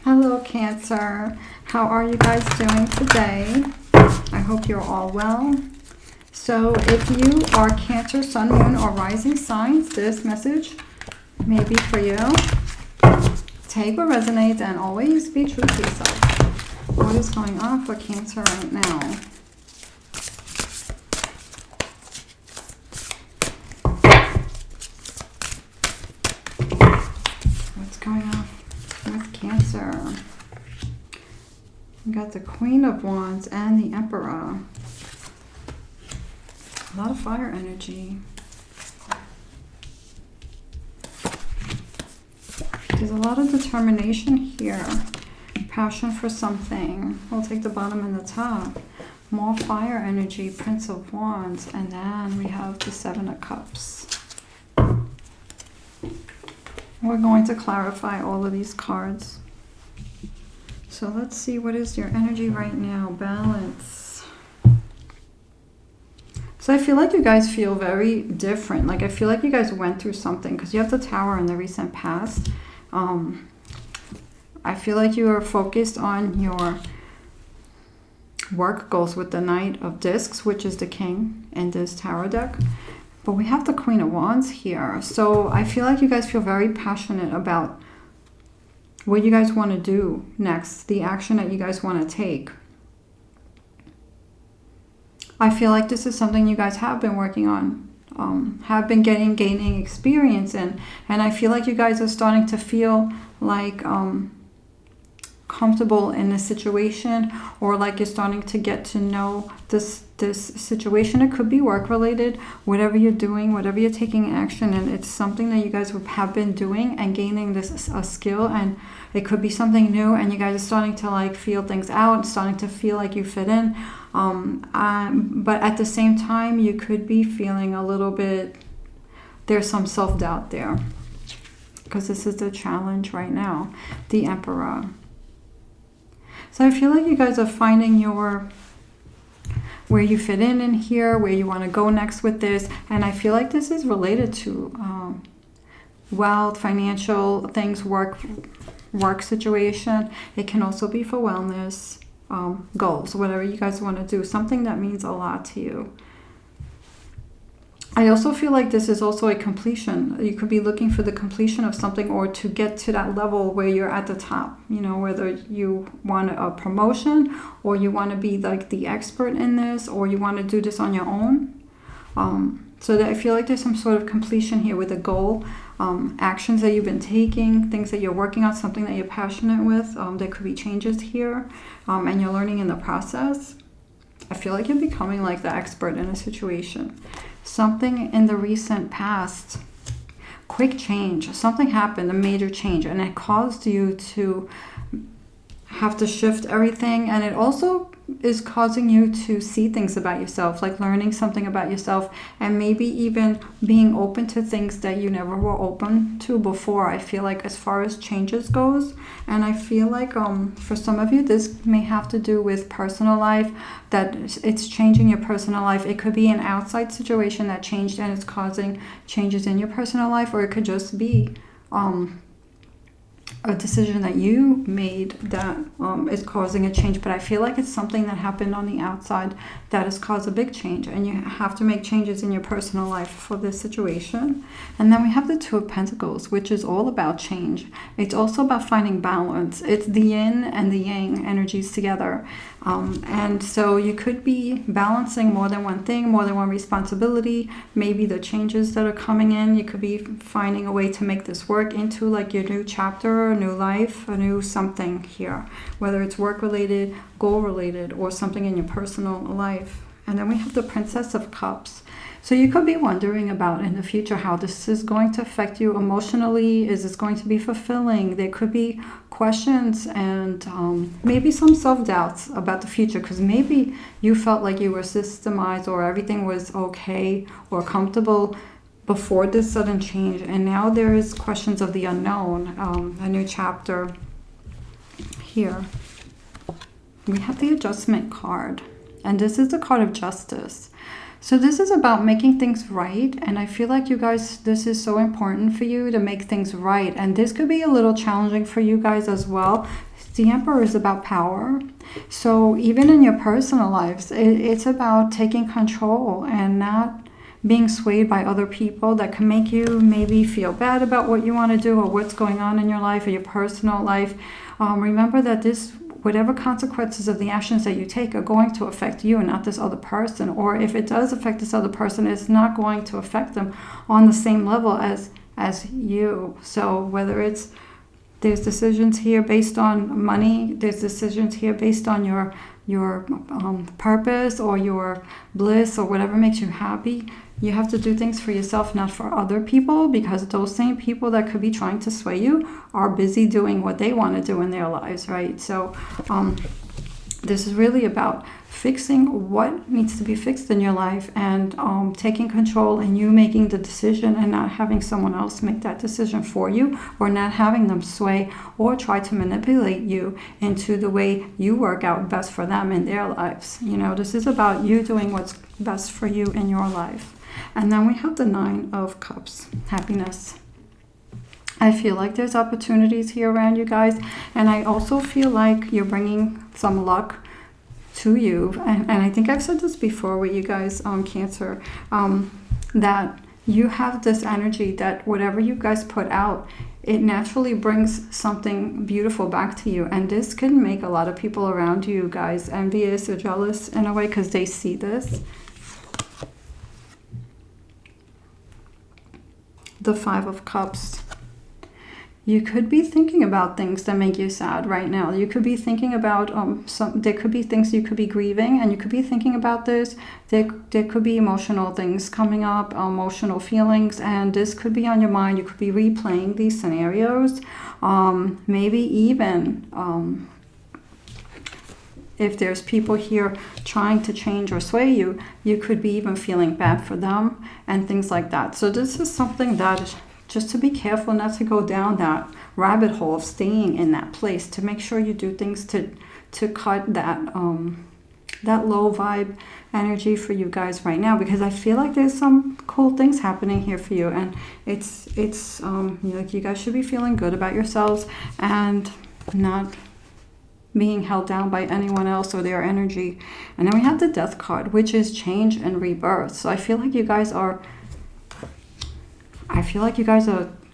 Hello, Cancer. How are you guys doing today? I hope you're all well. So if you are Cancer, Sun, Moon, or Rising signs, this message may be for you. Take what resonates and always be true to yourself. What is going on for Cancer right now? What's going on with Cancer? We got the Queen of Wands and the Emperor. A lot of fire energy. There's a lot of determination here. Passion for something. We'll take the bottom and the top. More fire energy, Prince of Wands. And then we have the Seven of Cups. We're going to clarify all of these cards. So let's see, what is your energy right now? Balance. So I feel like you guys feel very different. Like I feel like you guys went through something because you have the Tower in the recent past. I feel like you are focused on your work goals with the Knight of Discs, which is the King in this tarot deck. But we have the Queen of Wands here. So I feel like you guys feel very passionate about what you guys want to do next, the action that you guys want to take. I feel like this is something you guys have been working on, have been gaining experience in. And I feel like you guys are starting to feel like comfortable in this situation, or like you're starting to get to know this situation. It could be work related, whatever you're doing, whatever you're taking action, and it's something that you guys have been doing and gaining this a skill, and it could be something new, and you guys are starting to like feel things out, starting to feel like you fit in, but at the same time you could be feeling a little bit, there's some self-doubt there, because this is the challenge right now, the Emperor. So I feel like you guys are finding where you fit in here, where you want to go next with this. And I feel like this is related to wealth, financial things, work situation. It can also be for wellness, goals, whatever you guys want to do, something that means a lot to you. I also feel like this is also a completion. You could be looking for the completion of something, or to get to that level where you're at the top, you know, whether you want a promotion, or you want to be like the expert in this, or you want to do this on your own. So that I feel like there's some sort of completion here with a goal, actions that you've been taking, things that you're working on, something that you're passionate with. There could be changes here, and you're learning in the process. I feel like you're becoming like the expert in a situation. Something in the recent past, quick change, something happened, a major change, and it caused you to have to shift everything. And it also is causing you to see things about yourself, like learning something about yourself, and maybe even being open to things that you never were open to before. I feel like as far as changes goes, and I feel like for some of you this may have to do with personal life, that it's changing your personal life. It could be an outside situation that changed and it's causing changes in your personal life, or it could just be a decision that you made that is causing a change. But I feel like it's something that happened on the outside that has caused a big change, and you have to make changes in your personal life for this situation. And then we have the Two of Pentacles, which is all about change. It's also about finding balance. It's the yin and the yang energies together. And so you could be balancing more than one thing, more than one responsibility. Maybe the changes that are coming in, you could be finding a way to make this work into like your new chapter, a new life, a new something here, whether it's work related, goal related, or something in your personal life. And then we have the Princess of Cups. So you could be wondering about in the future how this is going to affect you emotionally. Is this going to be fulfilling? There could be questions and maybe some self-doubts about the future, because maybe you felt like you were systemized or everything was okay or comfortable before this sudden change, and now there is questions of the unknown, a new chapter here. We have the Adjustment card, and this is the card of justice. So this is about making things right. And I feel like you guys, this is so important for you to make things right. And this could be a little challenging for you guys as well. The Emperor is about power. So even in your personal lives, it's about taking control and not being swayed by other people that can make you maybe feel bad about what you want to do or what's going on in your life or your personal life. Remember that whatever consequences of the actions that you take are going to affect you and not this other person. Or if it does affect this other person, it's not going to affect them on the same level as you. So whether there's decisions here based on money, there's decisions here based on your purpose or your bliss or whatever makes you happy. You have to do things for yourself, not for other people, because those same people that could be trying to sway you are busy doing what they want to do in their lives, right? So this is really about fixing what needs to be fixed in your life and taking control and you making the decision and not having someone else make that decision for you, or not having them sway or try to manipulate you into the way you work out best for them in their lives. You know, this is about you doing what's best for you in your life. And then we have the 9 of Cups, happiness. I feel like there's opportunities here around you guys. And I also feel like you're bringing some luck to you. And I think I've said this before with you guys on Cancer, that you have this energy that whatever you guys put out, it naturally brings something beautiful back to you. And this can make a lot of people around you guys envious or jealous in a way because they see this. The 5 of Cups. You could be thinking about things that make you sad right now. You could be thinking about there could be things you could be grieving, and you could be thinking about this. There could be emotional things coming up, emotional feelings, and this could be on your mind. You could be replaying these scenarios. Maybe even if there's people here trying to change or sway you, you could be even feeling bad for them and things like that. So this is something that just to be careful not to go down that rabbit hole of staying in that place, to make sure you do things to cut that low vibe energy for you guys right now, because I feel like there's some cool things happening here for you, and it's you guys should be feeling good about yourselves and not being held down by anyone else or their energy. And then we have the Death card, which is change and rebirth. So I feel like you guys are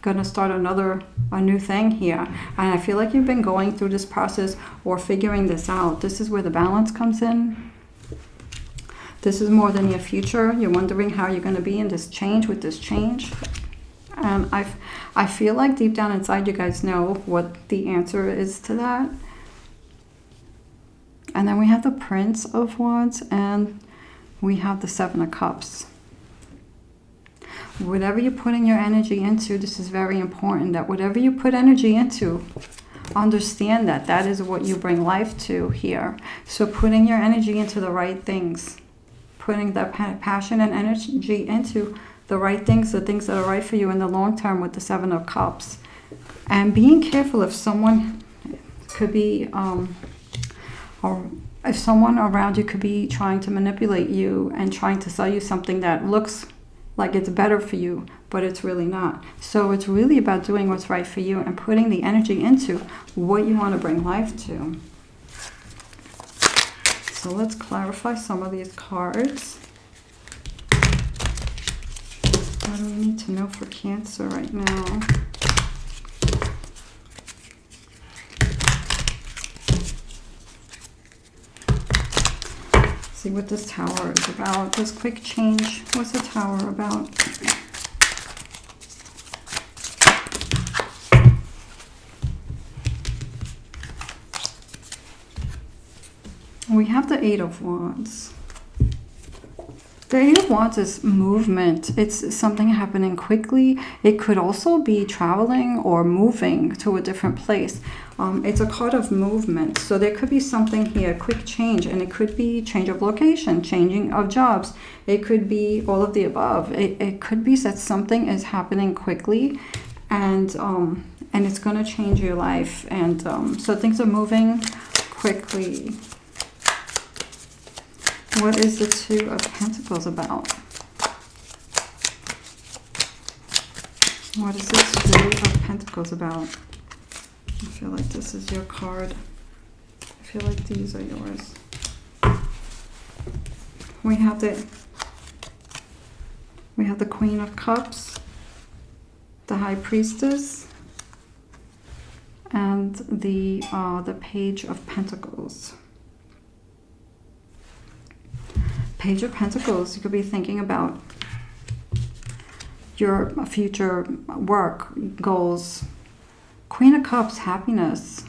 going to start a new thing here. And I feel like you've been going through this process or figuring this out. This is where the balance comes in. This is more than your future. You're wondering how you're going to be in this change with this change. And I feel like deep down inside you guys know what the answer is to that. And then we have the Prince of Wands and we have the 7 of Cups. Whatever you're putting your energy into, this is very important, that whatever you put energy into, understand that that is what you bring life to here. So putting your energy into the right things, putting that passion and energy into the right things, the things that are right for you in the long term with the 7 of Cups. And being careful if someone could be... or if someone around you could be trying to manipulate you and trying to sell you something that looks like it's better for you, but it's really not. So it's really about doing what's right for you and putting the energy into what you want to bring life to. So let's clarify some of these cards. What do we need to know for Cancer right now? See what this Tower is about. This quick change. What's the Tower about? We have the 8 of Wands. The 8 of Wands is movement. It's something happening quickly. It could also be traveling or moving to a different place. It's a card of movement. So there could be something here, quick change, and it could be change of location, changing of jobs. It could be all of the above. It could be that something is happening quickly and it's going to change your life. And so things are moving quickly. What is the Two of Pentacles about? What is the Two of Pentacles about? I feel like this is your card. I feel like these are yours. We have the Queen of Cups, the High Priestess, and the Page of Pentacles. Page of Pentacles, you could be thinking about your future work, goals. Queen of Cups, happiness.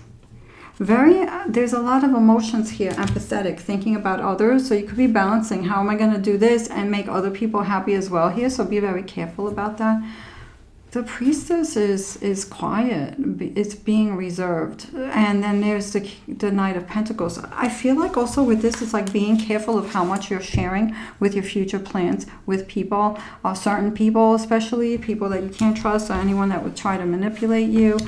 There's a lot of emotions here, empathetic, thinking about others. So you could be balancing, how am I going to do this and make other people happy as well here? So be very careful about that. The Priestess is quiet. It's being reserved. And then there's the Knight of Pentacles. I feel like also with this, it's like being careful of how much you're sharing with your future plans with people, certain people, especially people that you can't trust, or anyone that would try to manipulate you.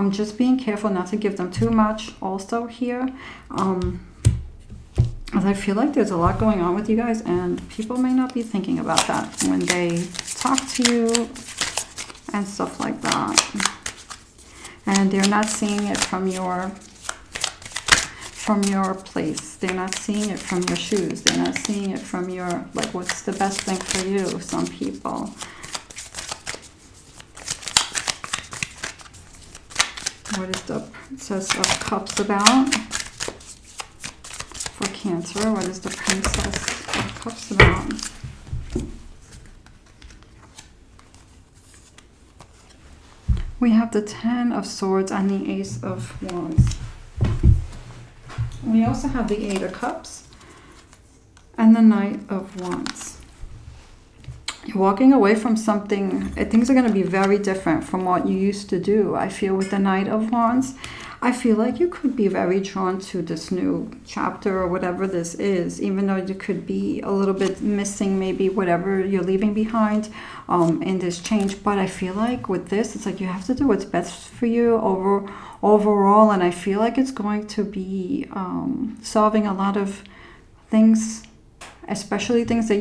Just being careful not to give them too much also here. As I feel like there's a lot going on with you guys, and people may not be thinking about that when they talk to you and stuff like that. And they're not seeing it from your place. They're not seeing it from your shoes. They're not seeing it from your, like, what's the best thing for you, some people. What is the Princess of Cups about? For Cancer, what is the Princess of Cups about? We have the Ten of Swords and the Ace of Wands. We also have the Eight of Cups and the Knight of Wands. You're walking away from something. Things are going to be very different from what you used to do. I feel with the Knight of Wands, I feel like you could be very drawn to this new chapter or whatever this is, even though you could be a little bit missing maybe whatever you're leaving behind in this change. But I feel like with this, it's like you have to do what's best for you overall. And I feel like it's going to be solving a lot of things, especially things that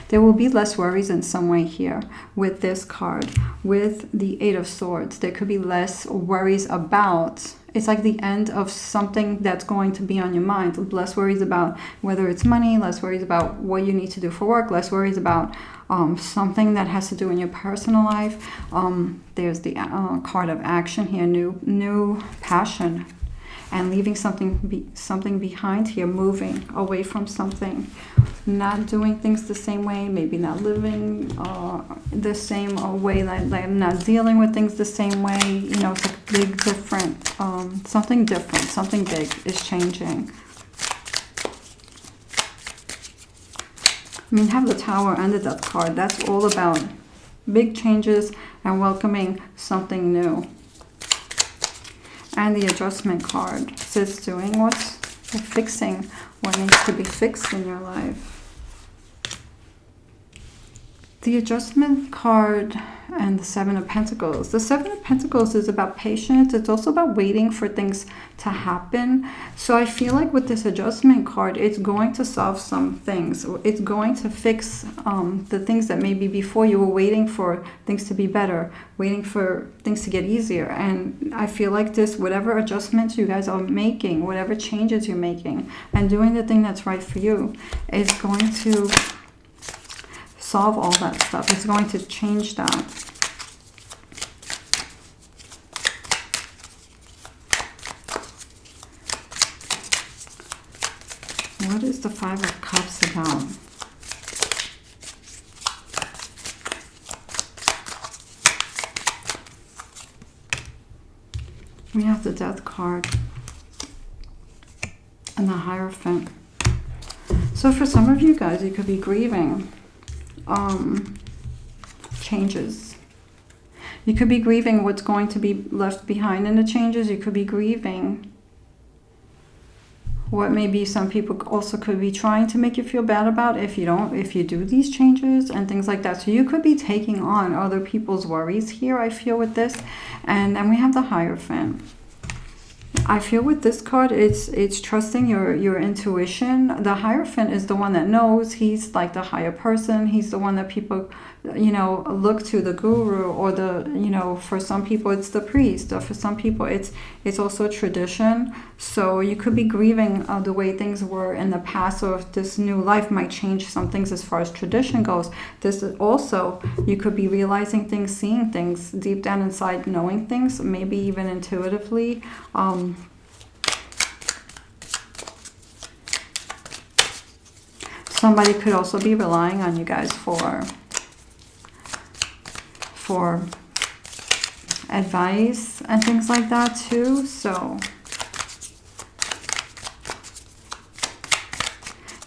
there will be less worries in some way here with this card. With the Eight of Swords, there could be less worries about. It's like the end of something that's going to be on your mind. Less worries about whether it's money, less worries about what you need to do for work, less worries about something that has to do in your personal life. There's the card of action here, new passion. And leaving something behind here, moving away from something, not doing things the same way, maybe not living the same way, like not dealing with things the same way. You know, it's a big different, something different, something big is changing. I mean, have the Tower and the Death card. That's all about big changes and welcoming something new. And the Adjustment card says fixing what needs to be fixed in your life. The Adjustment card and the Seven of Pentacles. The Seven of Pentacles is about patience. It's also about waiting for things to happen. So I feel like with this Adjustment card, it's going to solve some things. It's going to fix the things that maybe before you were waiting for things to be better, waiting for things to get easier. And I feel like this, whatever adjustments you guys are making, whatever changes you're making, and doing the thing that's right for you, is going to solve all that stuff. It's going to change that. What is the Five of Cups about? We have the Death card and the Hierophant. So for some of you guys, you could be grieving changes. You could be grieving what's going to be left behind in the changes. You could be grieving what maybe some people also could be trying to make you feel bad about if you do these changes and things like that. So you could be taking on other people's worries here, I feel, with this. And then we have the Hierophant. I feel with this card, it's trusting your intuition. The Hierophant is the one that knows. He's like the higher person. He's the one that people, look to, the guru, or the, for some people it's the priest, or for some people it's also tradition. So you could be grieving the way things were in the past, or if this new life might change some things as far as tradition goes. This is also, you could be realizing things, seeing things deep down inside, knowing things, maybe even intuitively. Somebody could also be relying on you guys for advice and things like that too. So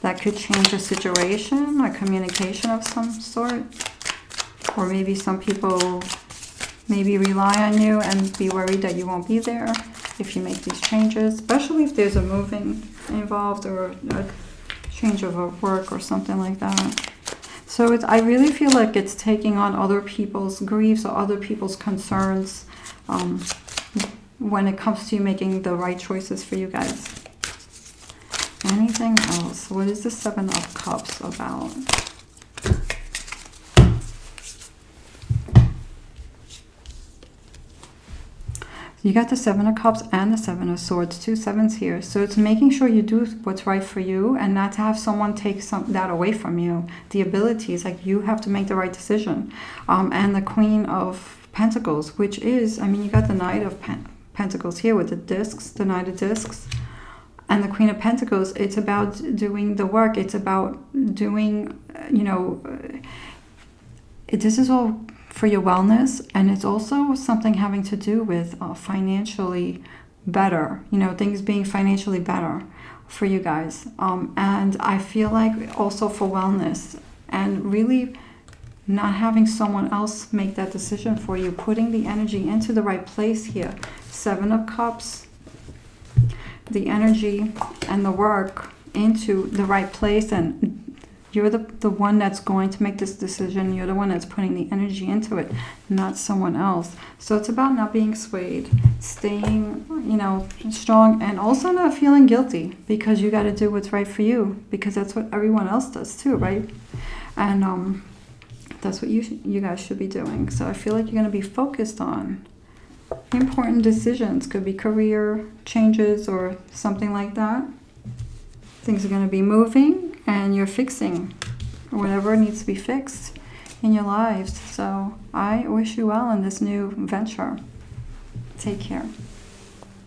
that could change a situation, a communication of some sort. Or maybe some people maybe rely on you and be worried that you won't be there if you make these changes, especially if there's a moving involved or a change of a work or something like that. So I really feel like it's taking on other people's griefs or other people's concerns when it comes to you making the right choices for you guys. Anything else? What is the Seven of Cups about? You got the Seven of Cups and the Seven of Swords, 2 sevens here. So it's making sure you do what's right for you and not to have someone take that away from you. The abilities, like you have to make the right decision. And the Queen of Pentacles, which is, you got the Knight of Pentacles here with the discs, the Knight of Discs. And the Queen of Pentacles, it's about doing the work. It's about doing, this is all for your wellness, and it's also something having to do with financially better, things being financially better for you guys. And I feel like also for wellness and really not having someone else make that decision for you, putting the energy into the right place here. Seven of Cups, the energy and the work into the right place, and you're the one that's going to make this decision. You're the one that's putting the energy into it, not someone else. So it's about not being swayed, staying, strong, and also not feeling guilty because you got to do what's right for you, because that's what everyone else does too, right? And that's what you guys should be doing. So I feel like you're going to be focused on important decisions. Could be career changes or something like that. Things are going to be moving, and you're fixing whatever needs to be fixed in your lives. So I wish you well in this new venture. Take care.